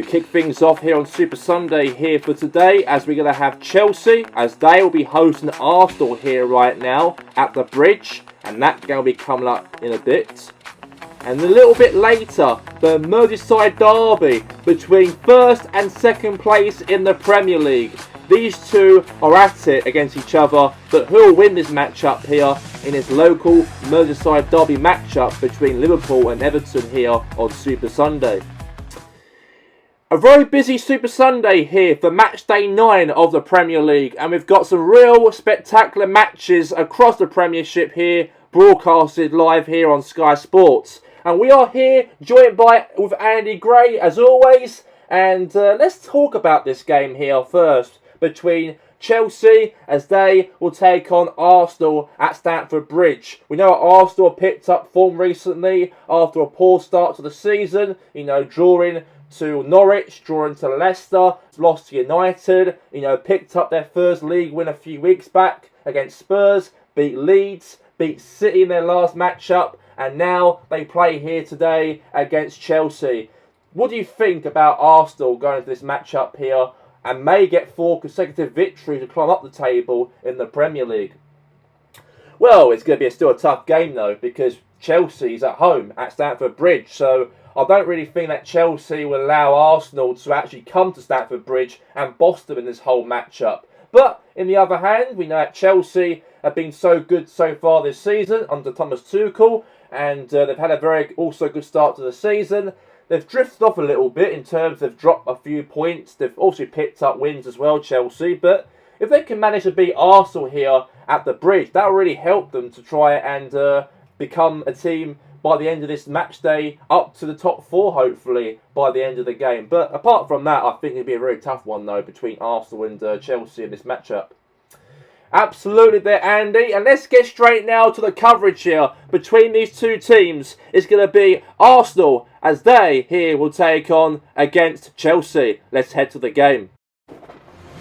kick things off here on Super Sunday here for today, as we're going to have Chelsea, as they will be hosting Arsenal here right now at the Bridge, and that's going to be coming up in a bit. And a little bit later, the Merseyside derby between first and second place in the Premier League. These two are at it against each other, but who will win this matchup here in this local Merseyside derby matchup between Liverpool and Everton here on Super Sunday? A very busy Super Sunday here for match day 9 of the Premier League, and we've got some real spectacular matches across the Premiership here, broadcasted live here on Sky Sports. And we are here joined with Andy Gray as always, and let's talk about this game here first between Chelsea as they will take on Arsenal at Stamford Bridge. We know Arsenal picked up form recently after a poor start to the season, drawing to Norwich, drawing to Leicester, lost to United, picked up their first league win a few weeks back against Spurs, beat Leeds, beat City in their last matchup, and now they play here today against Chelsea. What do you think about Arsenal going into this matchup here and may get 4 consecutive victories to climb up the table in the Premier League? Well, it's going to be still a tough game though, because Chelsea's at home at Stamford Bridge, so I don't really think that Chelsea will allow Arsenal to actually come to Stamford Bridge and boss them in this whole matchup. But, in the other hand, we know that Chelsea have been so good so far this season under Thomas Tuchel, and they've had a very also good start to the season. They've drifted off a little bit in terms they've dropped a few points. They've also picked up wins as well, Chelsea, but if they can manage to beat Arsenal here at the Bridge, that will really help them to try and become a team by the end of this match day, up to the top 4 hopefully by the end of the game. But apart from that, I think it'll be a very tough one though between Arsenal and Chelsea in this matchup. Absolutely there, Andy, and let's get straight now to the coverage here between these two teams. It's going to be Arsenal as they here will take on against Chelsea. Let's head to the game.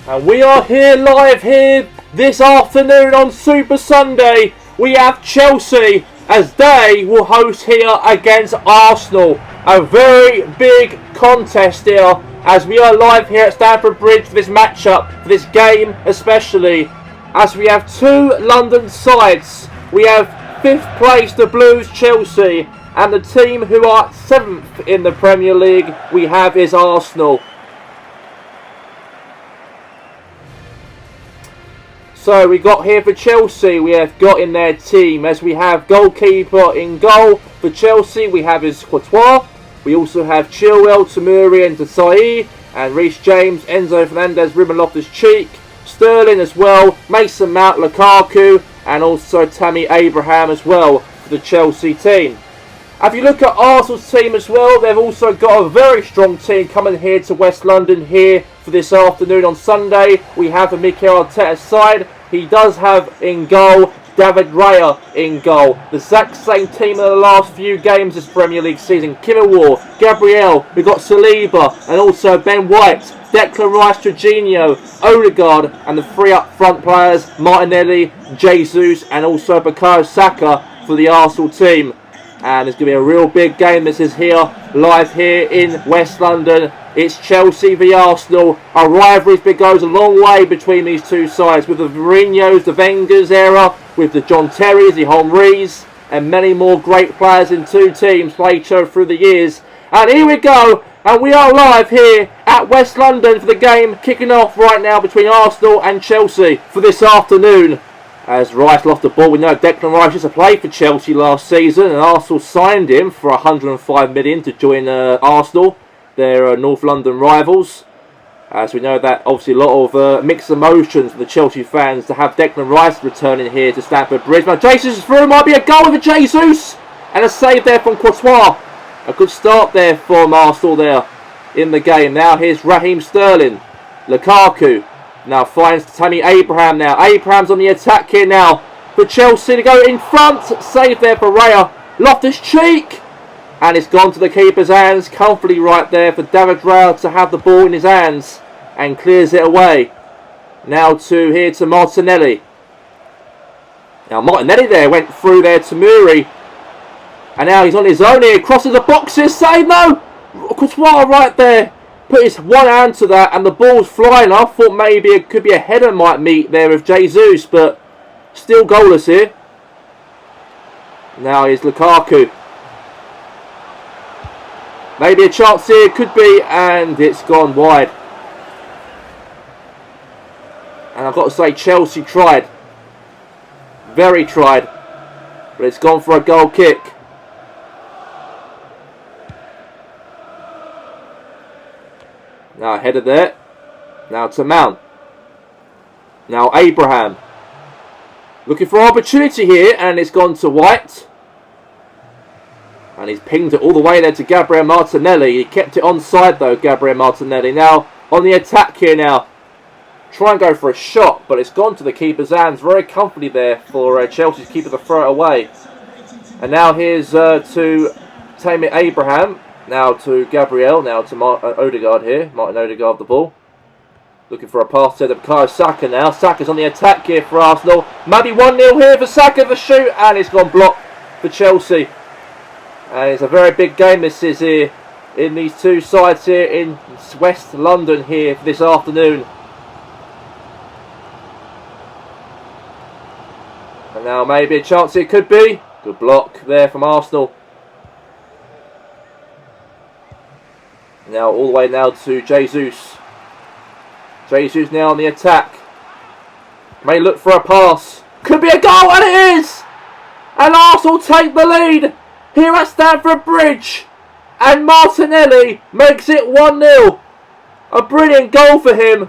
And we are here live here this afternoon on Super Sunday. We have Chelsea as they will host here against Arsenal. A very big contest here as we are live here at Stamford Bridge for this matchup, for this game especially, as we have 2 London sides. We have 5th place, the Blues, Chelsea, and the team who are 7th in the Premier League we have is Arsenal. So we got here for Chelsea, we have got in their team, as we have goalkeeper in goal for Chelsea, we have his Courtois. We also have Chilwell, Tamuri and Desai, and Reece James, Enzo Fernandez, Ruben Loftus-Cheek, Sterling as well, Mason Mount, Lukaku, and also Tammy Abraham as well for the Chelsea team. If you look at Arsenal's team as well, they've also got a very strong team coming here to West London here for this afternoon on Sunday. We have a Mikel Arteta's side. He does have in goal David Raya in goal. The exact same team in the last few games this Premier League season. Kimmelwar, Gabriel, we've got Saliba, and also Ben White, Declan Rice, Jorginho, Odegaard, and the 3 up front players, Martinelli, Jesus, and also Bukayo Saka for the Arsenal team. And it's going to be a real big game. This is here, live here in West London. It's Chelsea v Arsenal. A rivalry that goes a long way between these two sides, with the Mourinho's, the Wenger's era, with the John Terry's, the Henry's, and many more great players in two teams played each other through the years. And here we go, and we are live here at West London for the game kicking off right now between Arsenal and Chelsea for this afternoon. As Rice lost the ball, we know Declan Rice used to play for Chelsea last season, and Arsenal signed him for $105 million to join Arsenal, their North London rivals. As we know that obviously a lot of mixed emotions for the Chelsea fans to have Declan Rice returning here to Stamford Bridge. Now Jesus is through, might be a goal for Jesus, and a save there from Courtois. A good start there from Arsenal there in the game. Now here's Raheem Sterling, Lukaku. Now finds Tammy Abraham now. Abraham's on the attack here now for Chelsea to go in front. Save there for Raya. Loftus-Cheek. And it's gone to the keeper's hands. Comfortably right there for David Raya to have the ball in his hands. And clears it away. Now to Martinelli. Now Martinelli there went through there to Muri. And now he's on his own here. Crosses the boxes. Save no. Courtois right there. put his one hand to that and the ball's flying. I thought maybe it could be a header might meet there with Jesus, but still goalless here. Now here's Lukaku. Maybe a chance here, could be, and it's gone wide. And I've got to say, Chelsea tried. Very tried. But it's gone for a goal kick. Now header there. Now to Mount. Now Abraham. Looking for opportunity here, and it's gone to White. And he's pinged it all the way there to Gabriel Martinelli. He kept it onside though, Gabriel Martinelli. Now on the attack here now. Try and go for a shot, but it's gone to the keeper's hands. Very comfortably there for Chelsea's keeper to throw it away. And now here's to Tammy Abraham. Now to Gabriel. Now to Odegaard here. Martin Odegaard the ball. Looking for a pass to the Bukayo Saka now. Saka's on the attack here for Arsenal. Maybe 1-0 here for Saka for shoot. And it's gone blocked for Chelsea. And it's a very big game this is here. In these two sides here in West London here this afternoon. And now maybe a chance it could be. Good block there from Arsenal. Now all the way now to Jesus. Jesus now on the attack. May look for a pass. Could be a goal, and it is! And Arsenal take the lead here at Stamford Bridge. And Martinelli makes it 1-0. A brilliant goal for him.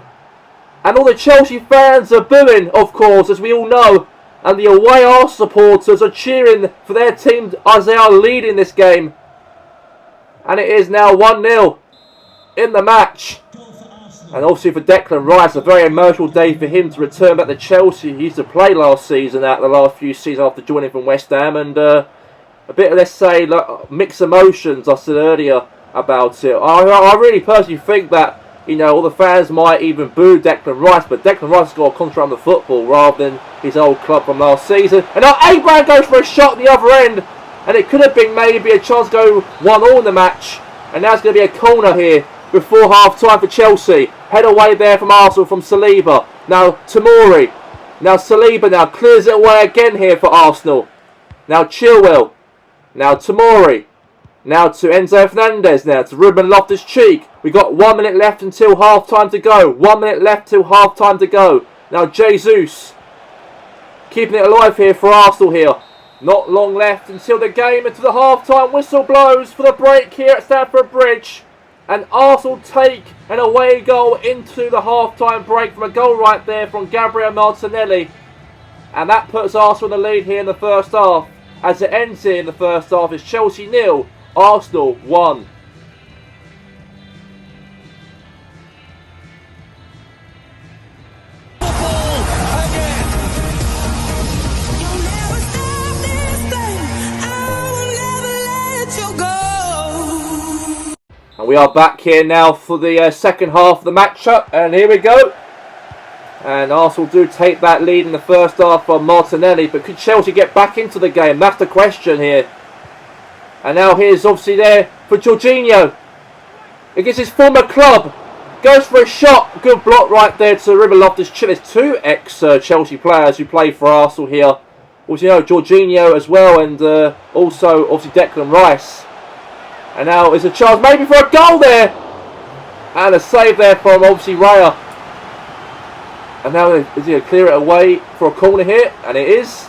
And all the Chelsea fans are booing, of course, as we all know. And the away Arsenal supporters are cheering for their team as they are leading this game. And it is now 1-0 in the match. And obviously for Declan Rice, a very emotional day for him to return back to Chelsea. He used to play last season at the last few seasons after joining from West Ham. And a bit, let's say, like, mixed emotions I said earlier about it. I really personally think that, you know, all the fans might even boo Declan Rice, but Declan Rice has got a contract on the football rather than his old club from last season. And now Abraham goes for a shot at the other end, and it could have been maybe a chance to go 1-1 in the match. And now it's going to be a corner here before half time for Chelsea. Head away there from Arsenal from Saliba. Now Tomori. Now Saliba now clears it away again here for Arsenal. Now Chilwell. Now Tomori. Now to Enzo Fernandez now to Ruben Loftus-Cheek. We've got 1 minute left until half time to go. 1 minute left till half time to go. Now Jesus. Keeping it alive here for Arsenal here. Not long left until the game, until the half time whistle blows for the break here at Stamford Bridge. And Arsenal take an away goal into the half-time break from a goal right there from Gabriel Martinelli. And that puts Arsenal in the lead here in the first half. As it ends here in the first half, it's Chelsea 0, Arsenal 1. And we are back here now for the second half of the matchup, and here we go. And Arsenal do take that lead in the first half from Martinelli, but could Chelsea get back into the game? That's the question here. And now here's obviously there for Jorginho against his former club. Goes for a shot, good block right there to Ruben Loftus-Cheek. There's two ex-Chelsea players who play for Arsenal here. Also, you know, Jorginho as well, and also obviously Declan Rice. And now there's a chance maybe for a goal there. And a save there from obviously Raya. And now is he going to clear it away for a corner here? And it is.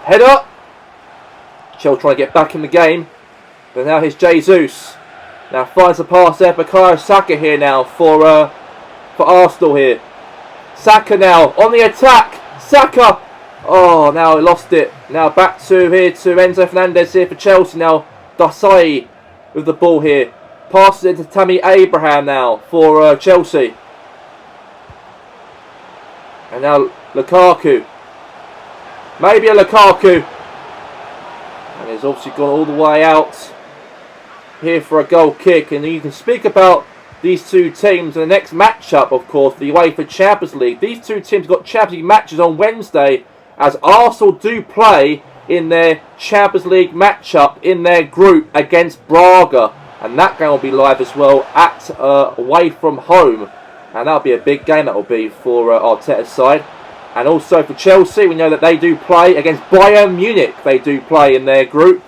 Head up. Chelsea trying to get back in the game. But now here's Jesus. Now finds the pass there. Bukayo Saka here now for Arsenal here. Saka now on the attack. Saka. Oh, now he lost it. Now back to here to Enzo Fernandez here for Chelsea now. Dasai with the ball here. Passes it to Tammy Abraham now for Chelsea. And now Lukaku. Maybe a Lukaku. And he's obviously gone all the way out here for a goal kick. And you can speak about these two teams in the next matchup, of course, the UEFA Champions League. These two teams got Champions League matches on Wednesday, as Arsenal do play in their Champions League matchup in their group against Braga. And that game will be live as well at away from home. And that'll be a big game, that will be for Arteta's side. And also for Chelsea, we know that they do play against Bayern Munich. They do play in their group.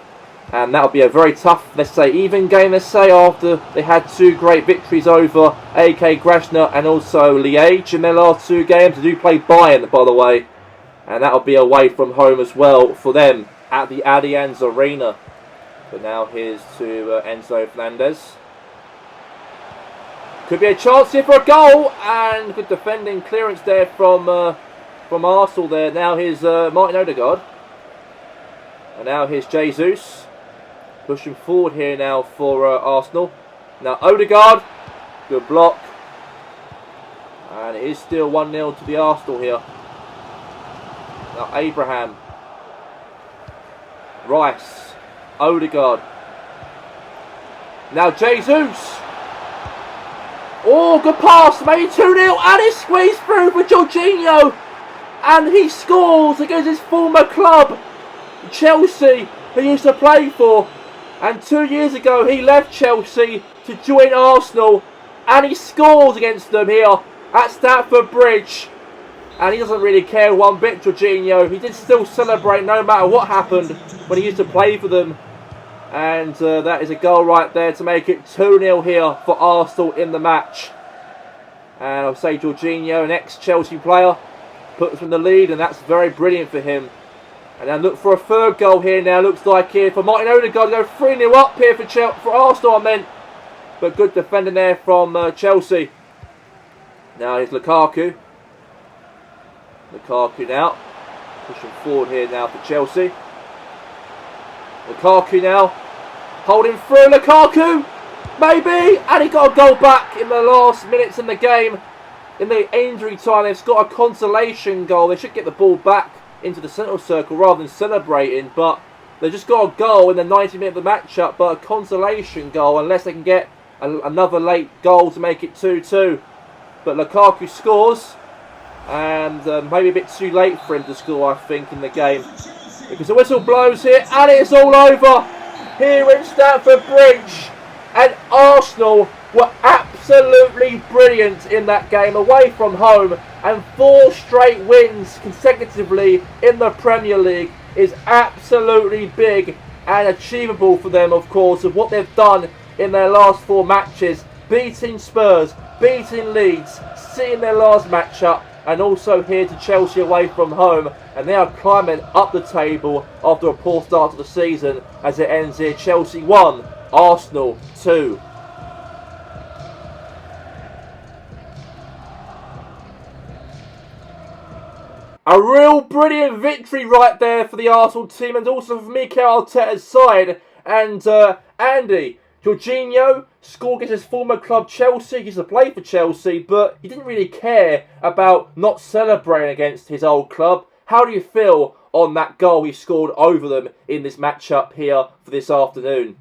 And that'll be a very tough, let's say, even game, let's say, after they had 2 great victories over AK Grasner and also Liège in their last 2 games. They do play Bayern, by the way. And that'll be away from home as well for them at the Allianz Arena. But now here's to Enzo Fernandez. Could be a chance here for a goal. And good defending clearance there from Arsenal there. Now here's Martin Odegaard. And now here's Jesus. Pushing forward here now for Arsenal. Now Odegaard. Good block. And it is still 1-0 to the Arsenal here. Now Abraham. Rice. Odegaard. Now Jesus. Oh, good pass. Made 2-0. And it's squeezed through for Jorginho. And he scores against his former club, Chelsea, who he used to play for. And 2 years ago, he left Chelsea to join Arsenal. And he scores against them here at Stamford Bridge. And he doesn't really care one bit, Jorginho. He did still celebrate no matter what happened when he used to play for them. And that is a goal right there to make it 2-0 here for Arsenal in the match. And I'll say Jorginho, an ex-Chelsea player, puts them in the lead, and that's very brilliant for him. And then look for a 3rd goal here now. Looks like here for Martin Odegaard to go 3-0 up here for Arsenal, I meant. But good defending there from Chelsea. Now here's Lukaku. Lukaku now. Pushing forward here now for Chelsea. Lukaku now. Holding through. Lukaku. Maybe. And he got a goal back in the last minutes in the game. In the injury time, they've got a consolation goal. They should get the ball back into the central circle rather than celebrating. But they just got a goal in the 90th minute of the matchup. But a consolation goal, unless they can get another late goal to make it 2-2. But Lukaku scores. And maybe a bit too late for him to score, I think, in the game. Because the whistle blows here. And it's all over here in Stamford Bridge. And Arsenal were absolutely brilliant in that game away from home, and 4 straight wins consecutively in the Premier League is absolutely big and achievable for them, of course, of what they've done in their last 4 matches, beating Spurs, beating Leeds, seeing their last matchup, and also here to Chelsea away from home, and they are climbing up the table after a poor start to the season as it ends here. Chelsea 1, Arsenal 2. A real brilliant victory right there for the Arsenal team, and also for Mikel Arteta's side. And Andy, Jorginho scored against his former club Chelsea. He used to play for Chelsea, but he didn't really care about not celebrating against his old club. How do you feel on that goal he scored over them in this matchup here for this afternoon?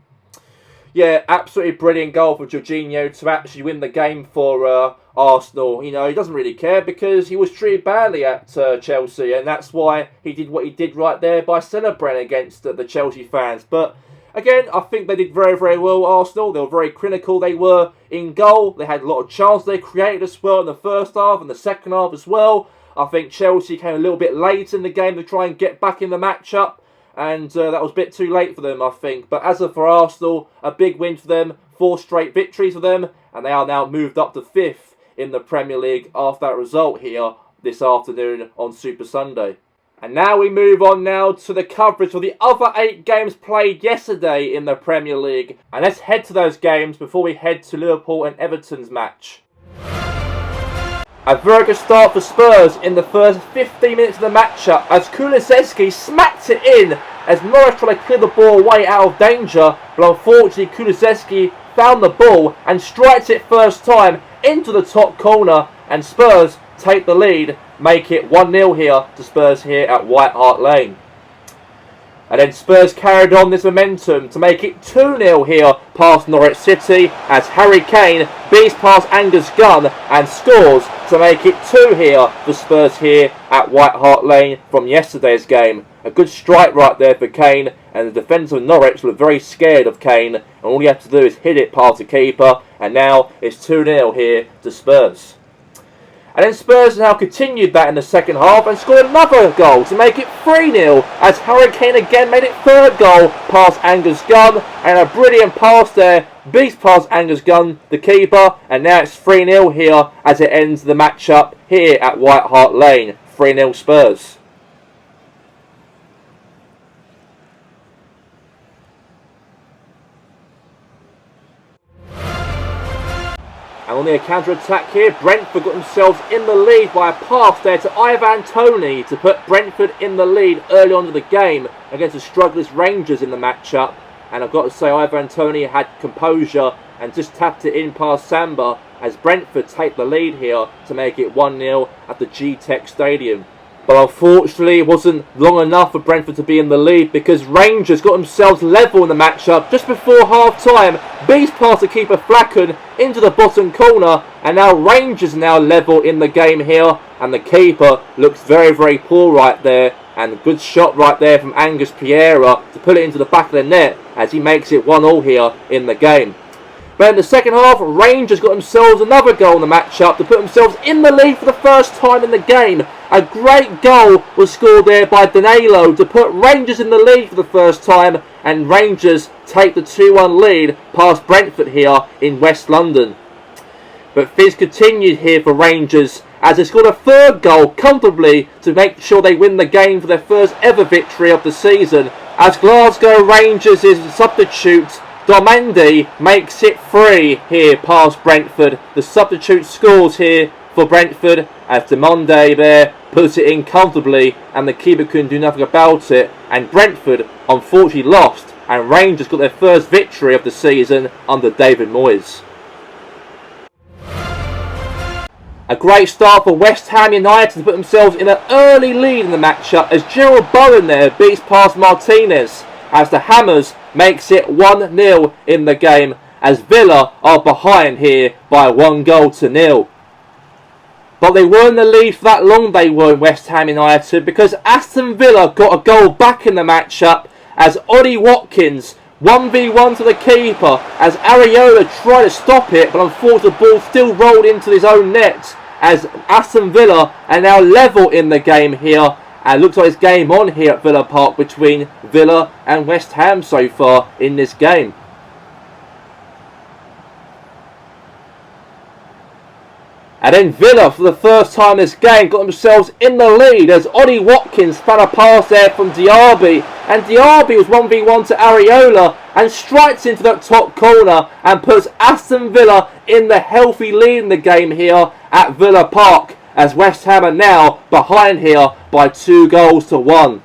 Yeah, absolutely brilliant goal for Jorginho to actually win the game for Arsenal. You know, he doesn't really care because he was treated badly at Chelsea, and that's why he did what he did right there by celebrating against the Chelsea fans. But again, I think they did very, very well, Arsenal. They were very clinical. They were in goal. They had a lot of chances they created as well in the first half and the second half as well. I think Chelsea came a little bit late in the game to try and get back in the matchup. And that was a bit too late for them, I think. But as for Arsenal, a big win for them. 4 straight victories for them. And they are now moved up to 5th in the Premier League after that result here this afternoon on Super Sunday. And now we move on now to the coverage for the other 8 games played yesterday in the Premier League. And let's head to those games before we head to Liverpool and Everton's match. A very good start for Spurs in the first 15 minutes of the matchup as Kulusevski smacked it in as Norwich tried to clear the ball away out of danger, but unfortunately Kulusevski found the ball and strikes it first time into the top corner, and Spurs take the lead, make it 1-0 here to Spurs here at White Hart Lane. And then Spurs carried on this momentum to make it 2-0 here past Norwich City as Harry Kane beats past Angus Gunn and scores to make it 2 here for Spurs here at White Hart Lane from yesterday's game. A A good strike right there for Kane, and the defenders of Norwich were very scared of Kane, and all he had to do is hit it past the keeper, and now it's 2-0 here to Spurs. And then Spurs now continued that in the second half and scored another goal to make it 3-0 as Harry Kane again made it third goal past Angus Gunn, and a brilliant pass there, beats past Angus Gunn, the keeper, and now it's 3-0 here as it ends the matchup here at White Hart Lane. 3-0 Spurs. And on the counter-attack here, Brentford got themselves in the lead by a pass there to Ivan Toney to put Brentford in the lead early on in the game against the struggling Rangers in the matchup. And I've got to say, Ivan Toney had composure and just tapped it in past Samba as Brentford take the lead here to make it 1-0 at the G-Tech Stadium. But unfortunately, it wasn't long enough for Brentford to be in the lead because Rangers got themselves level in the matchup just before half-time. Beats past the keeper Flacken into the bottom corner, and now Rangers now level in the game here, and the keeper looks very, very poor right there. And a good shot right there from Angus Pereira to put it into the back of the net as he makes it 1-1 here in the game. But in the second half, Rangers got themselves another goal in the matchup to put themselves in the lead for the first time in the game. A great goal was scored there by Danilo to put Rangers in the lead for the first time, and Rangers take the 2-1 lead past Brentford here in West London. But things continued here for Rangers as they scored a third goal comfortably to make sure they win the game for their first ever victory of the season, as Glasgow Rangers' substitute Dormandi makes it 3 here past Brentford. The substitute scores here for Brentford as Dormandi there puts it in comfortably and the keeper couldn't do nothing about it, and Brentford unfortunately lost and Rangers got their first victory of the season under David Moyes. A great start for West Ham United to put themselves in an early lead in the matchup as Gerald Bowen there beats past Martinez as the Hammers makes it 1-0 in the game as Villa are behind here by 1-0. But they weren't in the lead for that long, they were in West Ham United, because Aston Villa got a goal back in the matchup as Ollie Watkins 1v1 to the keeper as Areola tried to stop it, but unfortunately the ball still rolled into his own net as Aston Villa are now level in the game here. And it looks like it's game on here at Villa Park between Villa and West Ham so far in this game. And then Villa, for the first time in this game, got themselves in the lead as Ollie Watkins found a pass there from Diaby. And Diaby was 1v1 to Areola and strikes into that top corner and puts Aston Villa in the healthy lead in the game here at Villa Park, as West Ham are now behind here by 2-1.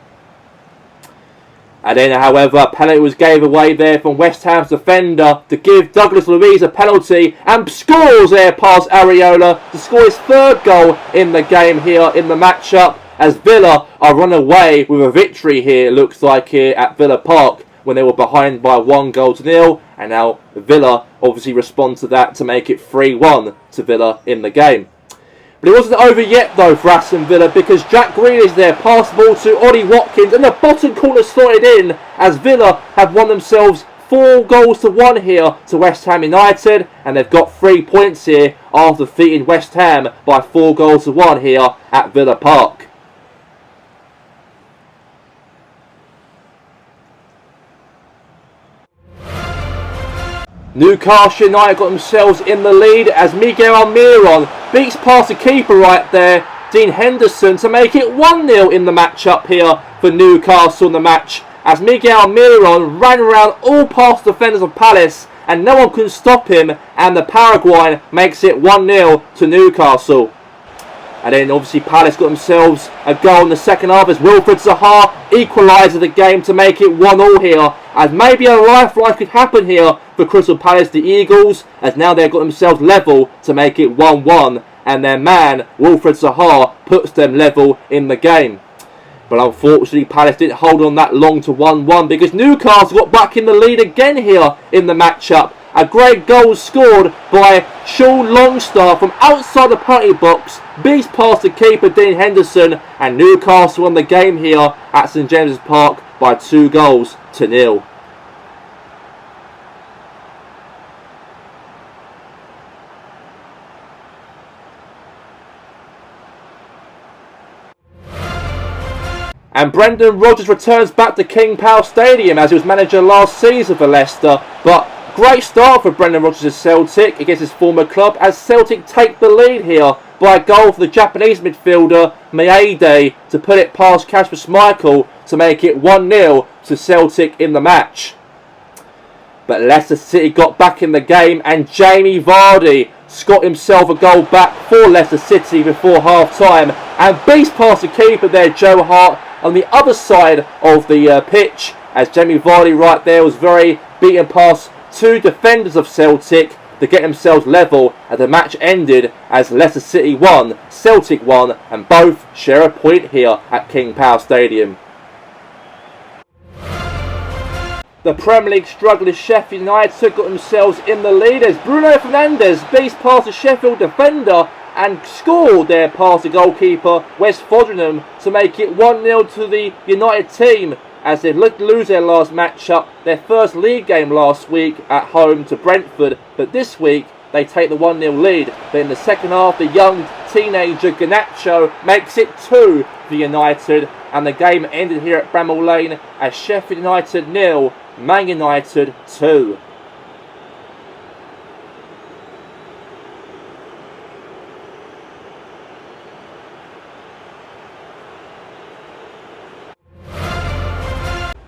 And then, however, a penalty was gave away there from West Ham's defender to give Douglas Luiz a penalty and scores there past Areola to score his third goal in the game here in the matchup, as Villa are run away with a victory here, looks like, here at Villa Park when they were behind by 1-0, and now Villa obviously respond to that to make it 3-1 to Villa in the game. But it wasn't over yet though for Aston Villa, because Jack Grealish there passed the ball to Ollie Watkins and the bottom corner slotted in as Villa have won themselves 4-1 here to West Ham United, and they've got 3 points here after defeating West Ham by 4-1 here at Villa Park. Newcastle United got themselves in the lead as Miguel Almiron beats past the keeper right there, Dean Henderson, to make it 1-0 in the matchup here for Newcastle in the match, as Miguel Almiron ran around all past the defenders of Palace and no one could stop him, and the Paraguayan makes it 1-0 to Newcastle. And then obviously Palace got themselves a goal in the second half as Wilfred Zaha equalises the game to make it 1-1 here, as maybe a lifeline could happen here for Crystal Palace, the Eagles, as now they've got themselves level to make it 1-1, and their man Wilfred Zaha puts them level in the game. But unfortunately Palace didn't hold on that long to 1-1, because Newcastle got back in the lead again here in the matchup A great goal scored by Sean Longstaff from outside the penalty box. Beats past the keeper Dean Henderson, and Newcastle won the game here at St James's Park by 2-0. And Brendan Rodgers returns back to King Power Stadium as he was manager last season for Leicester. But great start for Brendan Rodgers' Celtic against his former club as Celtic take the lead here by a goal for the Japanese midfielder Maeda to put it past Kasper Schmeichel to make it 1-0 to Celtic in the match. But Leicester City got back in the game and Jamie Vardy got himself a goal back for Leicester City before half-time and beats past the keeper there, Joe Hart, on the other side of the pitch, as Jamie Vardy right there was very beaten past two defenders of Celtic to get themselves level, and the match ended as Leicester City won, Celtic won, and both share a point here at King Power Stadium. The Premier League strugglers Sheffield United got themselves in the lead as Bruno Fernandes beats past the Sheffield defender and scored there past the goalkeeper Wes Foderingham to make it 1-0 to the United team as they lose their last match-up, their first league game last week at home to Brentford, but this week they take the 1-0 lead. But in the second half, the young teenager Garnacho makes it 2 for United, and the game ended here at Bramall Lane as Sheffield United 0, Man United 2.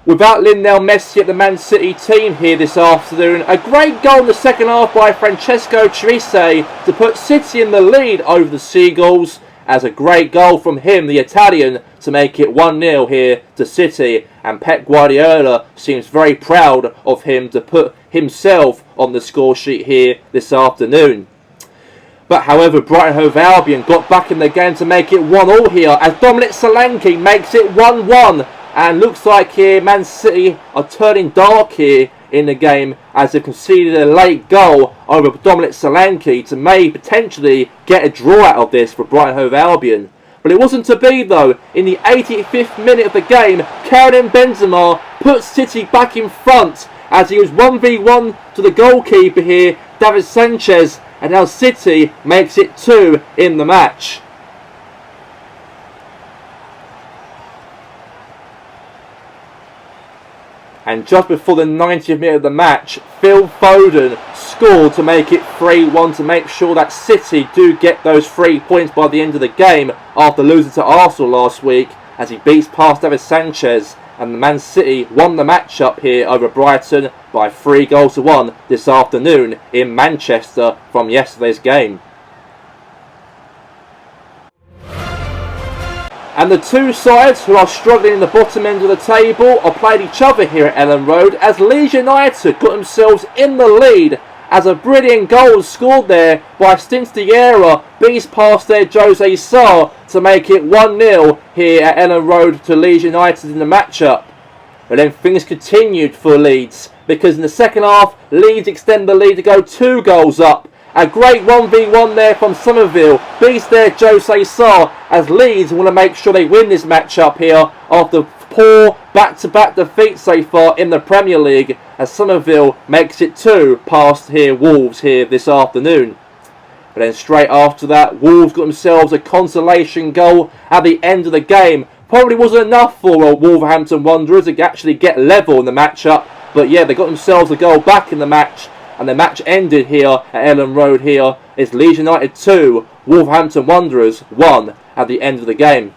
Without Lionel Messi at the Man City team here this afternoon, a great goal in the second half by Francesco Chirisse to put City in the lead over the Seagulls, as a great goal from him, the Italian, to make it 1-0 here to City, and Pep Guardiola seems very proud of him to put himself on the score sheet here this afternoon. But however, Brighton Hove Albion got back in the game to make it 1-1 here as Dominic Solanke makes it 1-1. And looks like here Man City are turning dark here in the game as they've conceded a late goal over Dominic Solanke to may potentially get a draw out of this for Brighton Hove Albion. But it wasn't to be though. In the 85th minute of the game, Karim Benzema puts City back in front as he was 1v1 to the goalkeeper here, David Sanchez, and now City makes it 2 in the match. And just before the 90th minute of the match, Phil Foden scored to make it 3-1 to make sure that City do get those 3 points by the end of the game after losing to Arsenal last week as he beats past David Sanchez, and the Man City won the match up here over Brighton by 3-1 this afternoon in Manchester from yesterday's game. And the two sides who are struggling in the bottom end of the table are played each other here at Ellen Road as Leeds United got themselves in the lead as a brilliant goal was scored there by Stintiera, beats past their Jose Sarr to make it 1-0 here at Ellen Road to Leeds United in the matchup. But then things continued for Leeds because in the second half Leeds extend the lead to go 2 goals up. A great 1v1 there from Somerville beats their Jose Sarr as Leeds want to make sure they win this matchup here after poor back-to-back defeats so far in the Premier League as Somerville makes it 2 past here Wolves here this afternoon. But then straight after that, Wolves got themselves a consolation goal at the end of the game. Probably wasn't enough for Wolverhampton Wanderers to actually get level in the matchup, but yeah, they got themselves a goal back in the match. And the match ended here at Ellen Road here. It's Leeds United 2, Wolverhampton Wanderers 1 at the end of the game.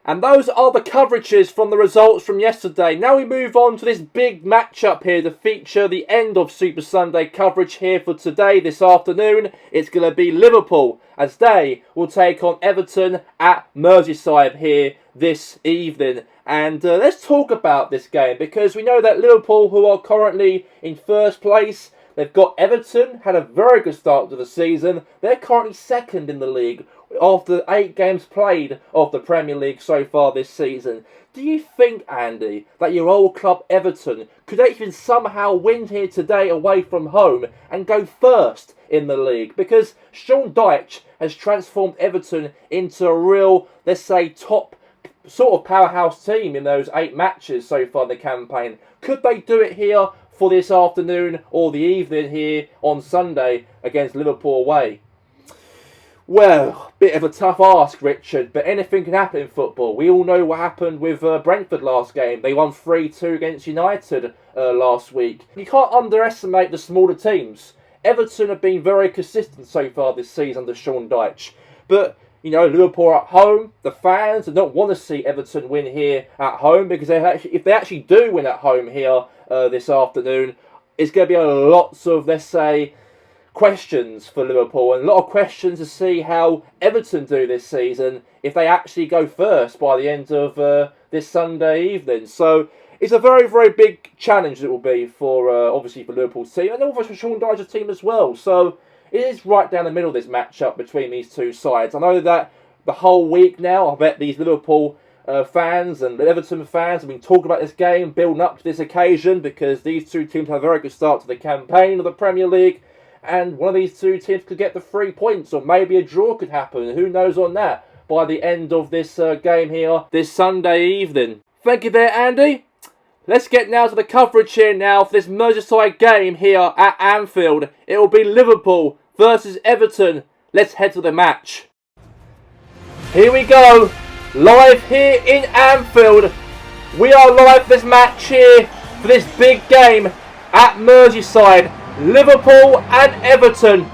And those are the coverages from the results from yesterday. Now we move on to this big matchup here to feature the end of Super Sunday coverage here for today, this afternoon. It's going to be Liverpool as they will take on Everton at Merseyside here this evening. And let's talk about this game because we know that Liverpool, who are currently in first place, they've got Everton, had a very good start to the season. They're currently second in the league after 8 games played of the Premier League so far this season. Do you think, Andy, that your old club Everton could even somehow win here today away from home and go first in the league? Because Sean Dyche has transformed Everton into a real, let's say, top sort of powerhouse team in those 8 matches so far in the campaign. Could they do it here for this afternoon or the evening here on Sunday against Liverpool away? Well, bit of a tough ask, Richard, but anything can happen in football. We all know what happened with Brentford last game. They won 3-2 against United last week. You can't underestimate the smaller teams. Everton have been very consistent so far this season under Sean Dyche. But, you know, Liverpool are at home. The fans do not want to see Everton win here at home, because if they actually do win at home here this afternoon, it's going to be a lots of, let's say, questions for Liverpool, and a lot of questions to see how Everton do this season if they actually go first by the end of this Sunday evening. So it's a very, very big challenge it will be for obviously for Liverpool's team, and also for Sean Dyche's team as well. So it is right down the middle of this matchup between these two sides. I know that the whole week now, I bet these Liverpool fans and the Everton fans have been talking about this game, building up to this occasion, because these two teams have a very good start to the campaign of the Premier League. And one of these two teams could get the 3 points, or maybe a draw could happen. Who knows on that by the end of this game here this Sunday evening. Thank you there, Andy. Let's get now to the coverage here now for this Merseyside game here at Anfield. It will be Liverpool versus Everton. Let's head to the match. Here we go. Live here in Anfield. We are live for this match here for this big game at Merseyside. Liverpool and Everton.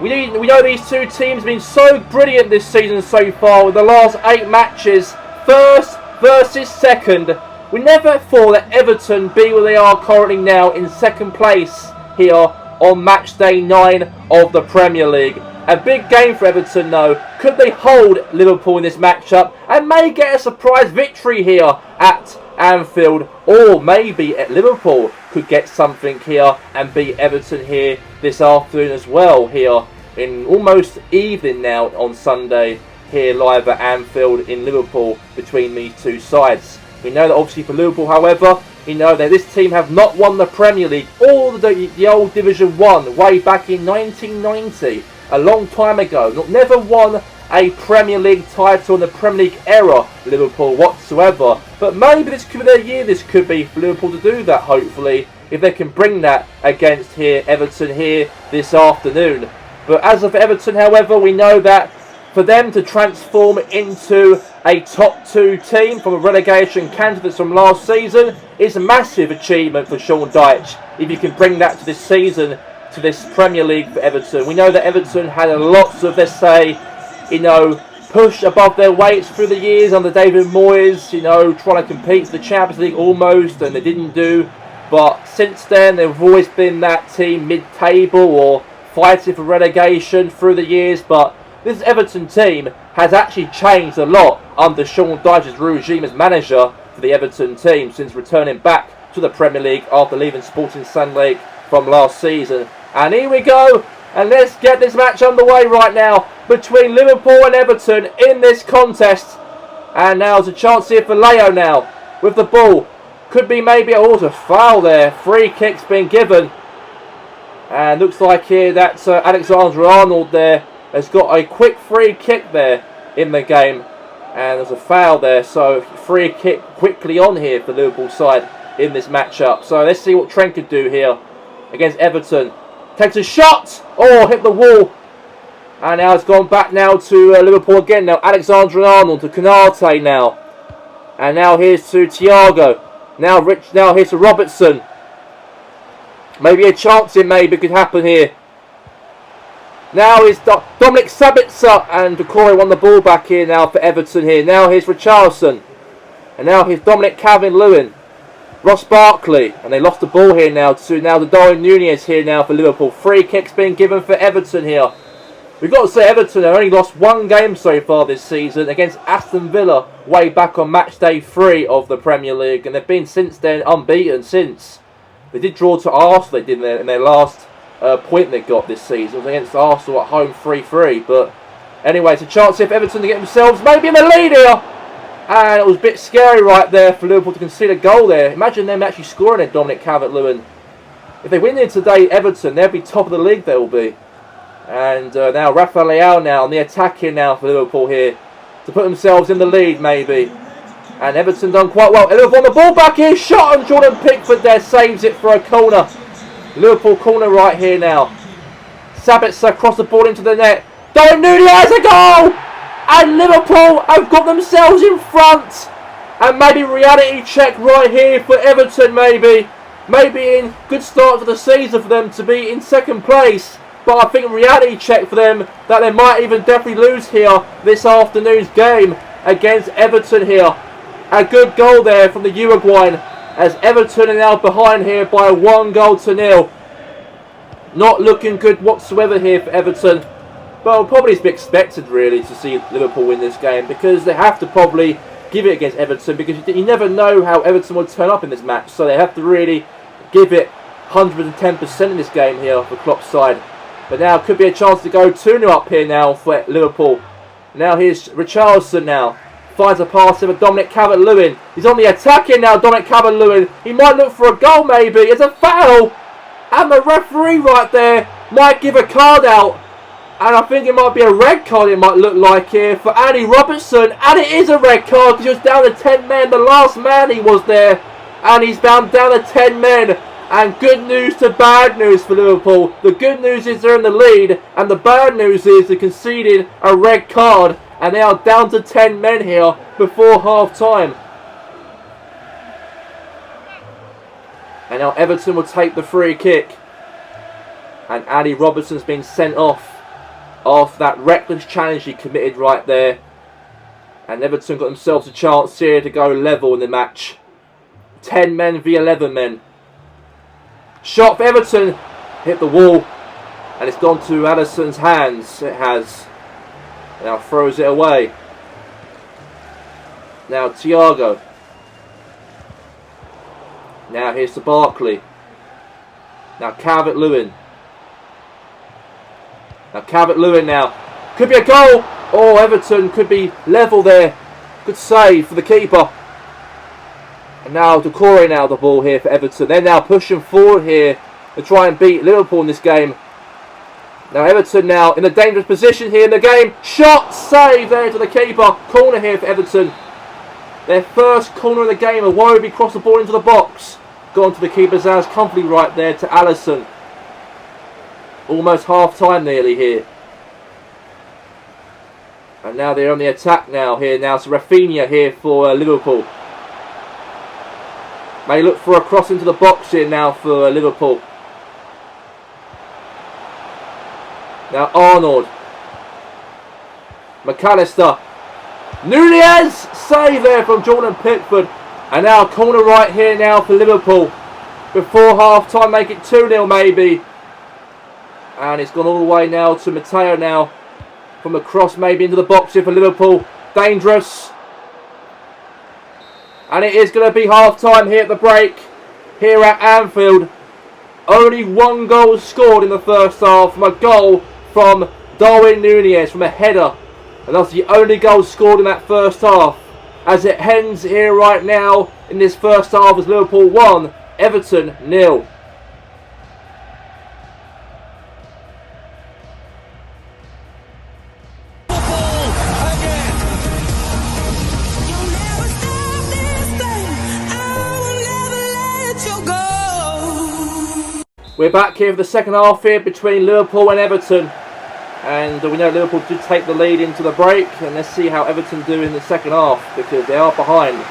We know these two teams have been so brilliant this season so far with the last 8 matches. First versus second. We never thought that Everton be where they are currently now in second place here on match day 9 of the Premier League. A big game for Everton though. Could they hold Liverpool in this matchup and may get a surprise victory here at Anfield, or maybe at Liverpool could get something here and beat Everton here this afternoon as well, here in almost evening now on Sunday here live at Anfield in Liverpool between these two sides. We know that obviously for Liverpool, however, you know that this team have not won the Premier League or the old Division 1 way back in 1990, a long time ago. Never won a Premier League title in the Premier League era, Liverpool, whatsoever. But maybe this could be their year. This could be for Liverpool to do that, hopefully, if they can bring that against here Everton here this afternoon. But as of Everton, however, we know that for them to transform into a top 2 team from a relegation candidates from last season is a massive achievement for Sean Dyche. If you can bring that to this season, to this Premier League for Everton. We know that Everton had lots of, let's say, you know, push above their weights through the years under David Moyes, you know, trying to compete for the Champions League almost, and they didn't do. But since then, they've always been that team mid-table or fighting for relegation through the years. But this Everton team has actually changed a lot under Sean Dyche's regime as manager for the Everton team since returning back to the Premier League after leaving Sporting Sunlake from last season. And here we go, and let's get this match underway right now between Liverpool and Everton in this contest. And now there's a chance here for Leo now with the ball. Could be maybe a foul there. Free kick's been given. And looks like here that Alexander-Arnold there has got a quick free kick there in the game. And there's a foul there, so free kick quickly on here for Liverpool side in this matchup. So let's see what Trent could do here against Everton. Takes a shot! Oh, hit the wall. And now it's gone back now to Liverpool again. Now Alexander-Arnold to Canate now. And now here's to Thiago. Now here's to Robertson. Maybe a chance it maybe could happen here. Now is Dominic Sabitzer, and Decore won the ball back here now for Everton here. Now here's Richarlison. And now here's Dominic Calvert-Lewin. Ross Barkley, and they lost the ball here now to Darwin Núñez here now for Liverpool. Free kicks being given for Everton here. We've got to say Everton have only lost one game so far this season against Aston Villa way back on match day 3 of the Premier League, and they've been since then unbeaten since. They did draw to Arsenal, they did in their last point they got this season. It was against Arsenal at home 3-3, but Anyway, it's a chance here for Everton to get themselves maybe in the lead here. And it was a bit scary right there for Liverpool to concede a goal there. Imagine them actually scoring it, Dominic Calvert-Lewin. If they win it today, Everton, they'll be top of the league, they will be. And now Rafael Leao now on the attack here now for Liverpool here. To put themselves in the lead, maybe. And Everton done quite well. Liverpool on the ball back here. Shot on Jordan Pickford there. Saves it for a corner. Liverpool corner right here now. Sabitzer cross the ball into the net. Darwin Núñez, a goal! And Liverpool have got themselves in front. And maybe reality check right here for Everton, maybe. Maybe in good start for the season for them to be in second place. But I think reality check for them that they might even definitely lose here this afternoon's game against Everton here. A good goal there from the Uruguayan as Everton are now behind here by 1-0. Not looking good whatsoever here for Everton. But probably to be expected really to see Liverpool win this game because they have to probably give it against Everton because you never know how Everton will turn up in this match. So they have to really give it 110% in this game here for Klopp's side. But now could be a chance to go 2-0 up here now for Liverpool. Now here's Richarlison now. Finds a pass over Dominic Calvert-Lewin. He's on the attack here now, Dominic Calvert-Lewin. He might look for a goal maybe. It's a foul. And the referee right there might give a card out. And I think it might be a red card it might look like here for Andy Robertson. And it is a red card because he was down to 10 men. The last man he was there. And he's down to 10 men. And good news to bad news for Liverpool. The good news is they're in the lead. And the bad news is they conceded a red card. And they are down to 10 men here before half time. And now Everton will take the free kick. And Andy Robertson's been sent off after that reckless challenge he committed right there. And Everton got themselves a chance here to go level in the match. 10 men v 11 men. Shot for Everton. Hit the wall. And it's gone to Alisson's hands. It has. Now throws it away. Now Thiago. Now here's to Barkley. Now Calvert-Lewin. Now Calvert-Lewin now. Could be a goal. Oh, Everton could be level there. Good save for the keeper. And now Doucouré now the ball here for Everton. They're now pushing forward here to try and beat Liverpool in this game. Now Everton now in a dangerous position here in the game. Shot, save there to the keeper. Corner here for Everton. Their first corner of the game. Iwobi crossed the ball into the box. Gone to the keeper's hands comfortably right there to Alisson. Almost half time nearly here. And now they're on the attack now here. Now it's Rafinha here for Liverpool. May look for a cross into the box here now for Liverpool. Now Arnold. McAllister. Núñez! Save there from Jordan Pickford. And now corner right here now for Liverpool. Before half time, make it 2-0 maybe. And it's gone all the way now to Mateo now. From the cross maybe into the box here for Liverpool. Dangerous. And it is going to be half time here at the break. Here at Anfield. Only one goal scored in the first half from a goal from Darwin Núñez from a header. And that's the only goal scored in that first half. As it ends here right now in this first half as Liverpool 1, Everton 0. We're back here for the second half here between Liverpool and Everton. And we know Liverpool did take the lead into the break. And let's see how Everton do in the second half because they are behind.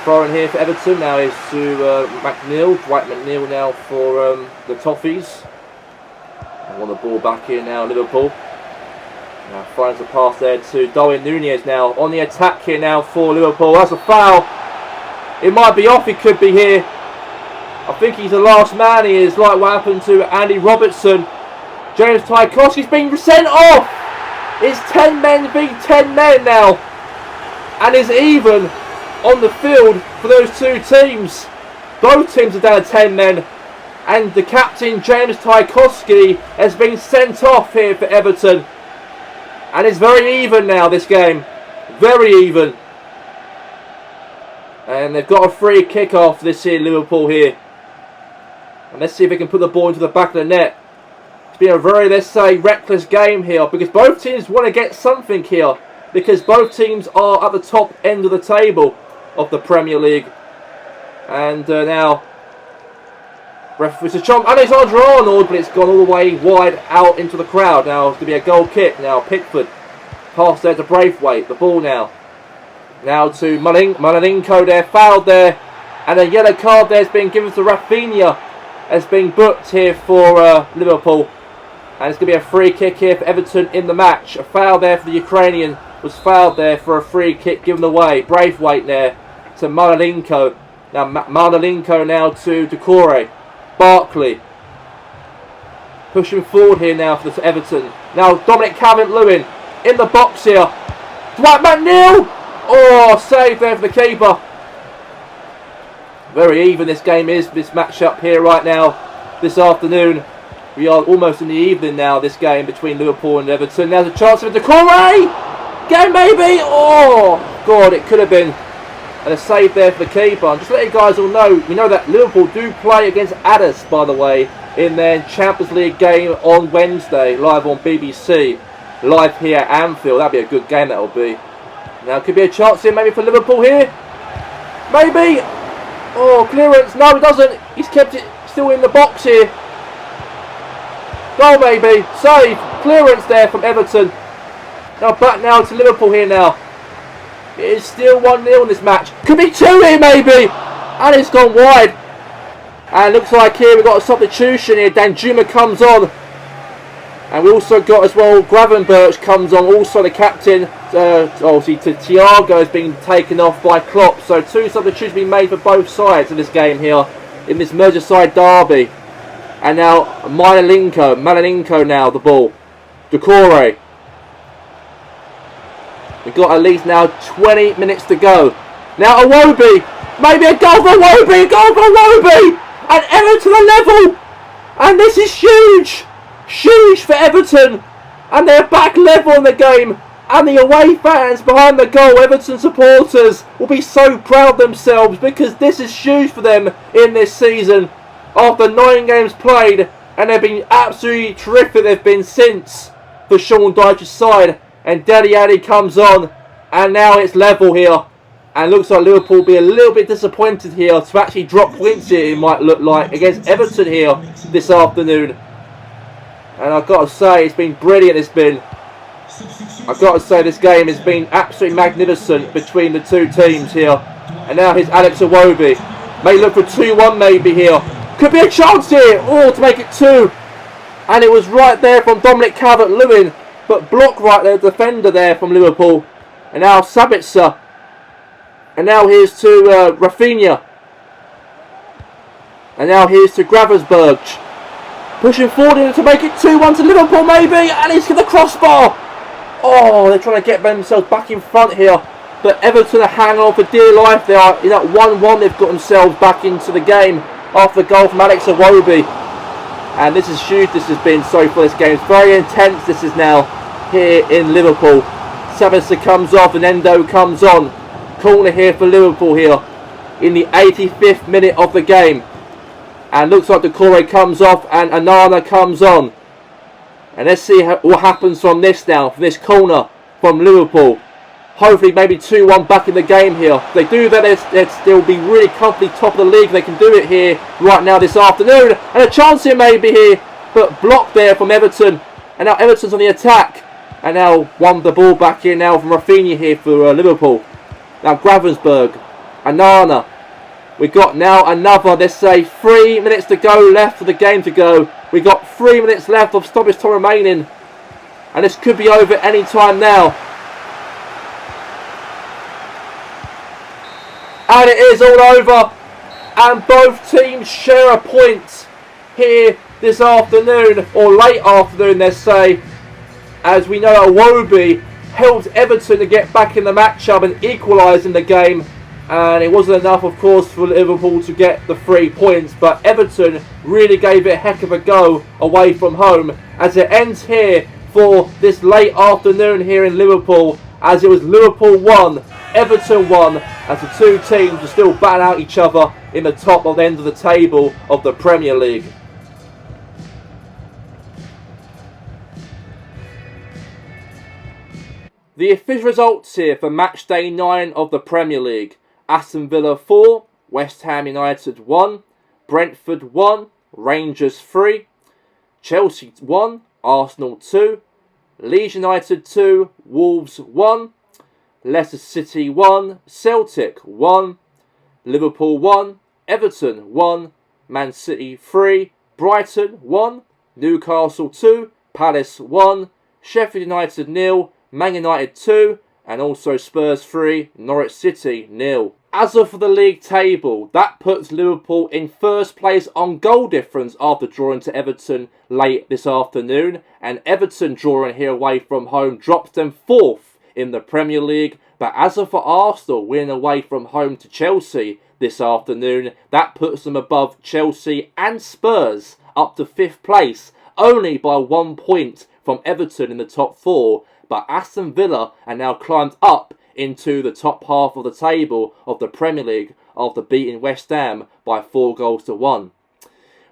Throwing here for Everton now is to McNeil. Dwight McNeil now for the Toffees. I want the ball back here now, Liverpool. Now finds the pass there to Darwin Núñez now. On the attack here now for Liverpool. That's a foul. It might be off, it could be here. I think he's the last man. He is like what happened to Andy Robertson. James Tarkowski's been sent off. It's 10 men v 10 men now. And is even on the field for those two teams. Both teams are down to 10 men. And the captain, James Tarkowski, has been sent off here for Everton. And it's very even now, this game. Very even. And they've got a free kick off this here, Liverpool here. And let's see if they can put the ball into the back of the net. It's been a very, let's say, reckless game here. Because both teams want to get something here. Because both teams are at the top end of the table of the Premier League. And now, it's a chomp. And it's Alexander-Arnold, but it's gone all the way wide out into the crowd. Now, it's going to be a goal kick. Now, Pickford. Pass there to Braithwaite. The ball now. Now to Malinko there. Fouled there. And a yellow card there has been given to Rafinha. Has been booked here for Liverpool. And it's going to be a free kick here for Everton in the match. A foul there for the Ukrainian. Was fouled there for a free kick given away. Braithwaite there to Malinko. Now Malinko now to Doucouré. Barkley. Pushing forward here now for Everton. Now Dominic Calvert-Lewin in the box here. Dwight McNeil. Oh, save there for the keeper. Very even this game is, this match up here right now, this afternoon. We are almost in the evening now, this game between Liverpool and Everton. There's a chance for Doucouré! Game maybe! Oh, God, it could have been. And a save there for the keeper. And just to let you guys all know, we know that Liverpool do play against Addis, by the way, in their Champions League game on Wednesday, live on BBC. Live here at Anfield. That'd be a good game, that'll be. Now, could be a chance here maybe for Liverpool here. Maybe! Oh, clearance. No, he doesn't. He's kept it still in the box here. Goal maybe. Save. Clearance there from Everton. Now back now to Liverpool here now. It is still 1-0 in this match. Could be 2 here maybe. And it's gone wide. And looks like here we've got a substitution here. Danjuma comes on. And we also got as well Gravenberch comes on. Also the captain. Obviously Thiago has been taken off by Klopp. So 2 substitutions being made for both sides of this game here. In this Merseyside derby. And now Malinko now the ball. Doucouré. We've got at least now 20 minutes to go. Now Iwobi. Maybe a goal for Iwobi. A goal for Iwobi. And Everton are level. And this is huge. Huge for Everton. And they're back level in the game. And the away fans behind the goal, Everton supporters, will be so proud of themselves. Because this is huge for them in this season. After 9 games played. And they've been absolutely terrific. They've been since for Sean Dyche's side. And Dele Alli comes on. And now it's level here. And looks like Liverpool will be a little bit disappointed here to actually drop points here, it might look like, against Everton here this afternoon. And I've got to say, it's been brilliant, it's been. I've got to say, this game has been absolutely magnificent between the 2 teams here. And now here's Alex Iwobi. May look for 2-1 maybe here. Could be a chance here. Oh, to make it 2. And it was right there from Dominic Calvert-Lewin. But blocked right there, defender there from Liverpool. And now Sabitzer. And now here's to Rafinha. And now here's to Gravenberch. Pushing forward to make it 2-1 to Liverpool maybe. And he's got the crossbar. Oh, they're trying to get themselves back in front here. But Everton are hanging on for dear life. They are in that 1-1. They've got themselves back into the game after the goal from Alex Iwobi. And this is huge. This has been so far. This game is very intense. This is now here in Liverpool. Sabitzer comes off and Endo comes on. Corner here for Liverpool here in the 85th minute of the game. And looks like Doucouré comes off and Anana comes on. And let's see what happens from this now, from this corner from Liverpool. Hopefully maybe 2-1 back in the game here. If they do that, they'll be really comfortably top of the league. They can do it here right now this afternoon. And a chance here maybe here, but blocked there from Everton. And now Everton's on the attack. And now won the ball back here now from Rafinha here for Liverpool. Now Gravenberch, Anana. We've got now another, let's say, 3 minutes to go left for the game to go. We've got 3 minutes left of stoppage time remaining. And this could be over any time now. And it is all over. And both teams share a point here this afternoon, or late afternoon, let's say. As we know, Iwobi helped Everton to get back in the matchup and equalise in the game. And it wasn't enough, of course, for Liverpool to get the 3 points. But Everton really gave it a heck of a go away from home. As it ends here, for this late afternoon here in Liverpool, as it was Liverpool 1, Everton 1, as the two teams are still battling out each other in the top of the end of the table of the Premier League. The official results here for match day 9 of the Premier League: Aston Villa 4, West Ham United 1, Brentford 1, Rangers 3, Chelsea 1, Arsenal 2, Leeds United 2, Wolves 1, Leicester City 1, Celtic 1, Liverpool 1, Everton 1, Man City 3, Brighton 1, Newcastle 2, Palace 1, Sheffield United 0, Man United 2, and also Spurs 3, Norwich City 0. As of the league table, that puts Liverpool in first place on goal difference after drawing to Everton late this afternoon, and Everton drawing here away from home drops them 4th in the Premier League. But as of for Arsenal winning away from home to Chelsea this afternoon, that puts them above Chelsea and Spurs up to 5th place, only by 1 point from Everton in the top 4. But Aston Villa are now climbed up into the top half of the table of the Premier League after beating West Ham by 4-1.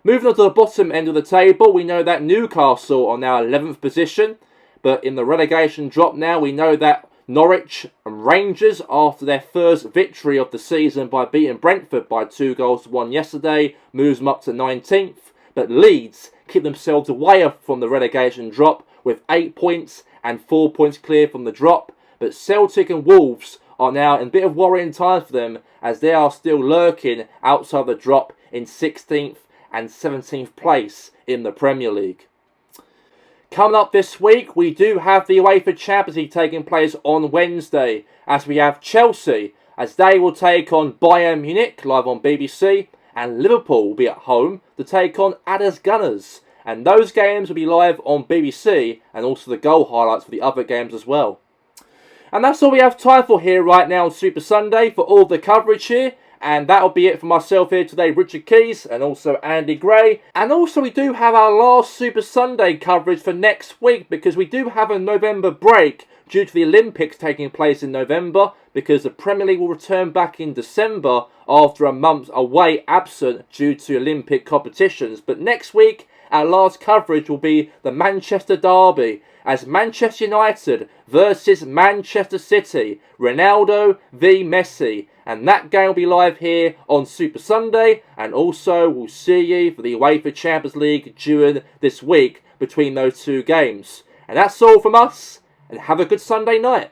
Moving on to the bottom end of the table, we know that Newcastle are now 11th position, but in the relegation drop now, we know that Norwich and Rangers, after their first victory of the season by beating Brentford by 2-1 yesterday, moves them up to 19th, but Leeds keep themselves away from the relegation drop with 8 points and 4 points clear from the drop. But Celtic and Wolves are now in a bit of worrying times for them, as they are still lurking outside the drop in 16th and 17th place in the Premier League. Coming up this week, we do have the UEFA Champions League taking place on Wednesday, as we have Chelsea, as they will take on Bayern Munich live on BBC, and Liverpool will be at home to take on Adders Gunners. And those games will be live on BBC, and also the goal highlights for the other games as well. And that's all we have time for here right now on Super Sunday for all the coverage here. And that'll be it for myself here today, Richard Keys, and also Andy Gray. And also we do have our last Super Sunday coverage for next week, because we do have a November break due to the Olympics taking place in November, because the Premier League will return back in December after a month away absent due to Olympic competitions. But next week, our last coverage will be the Manchester Derby, as Manchester United versus Manchester City, Ronaldo v Messi, and that game will be live here on Super Sunday, and also we'll see you for the UEFA Champions League during this week between those two games. And that's all from us, and have a good Sunday night.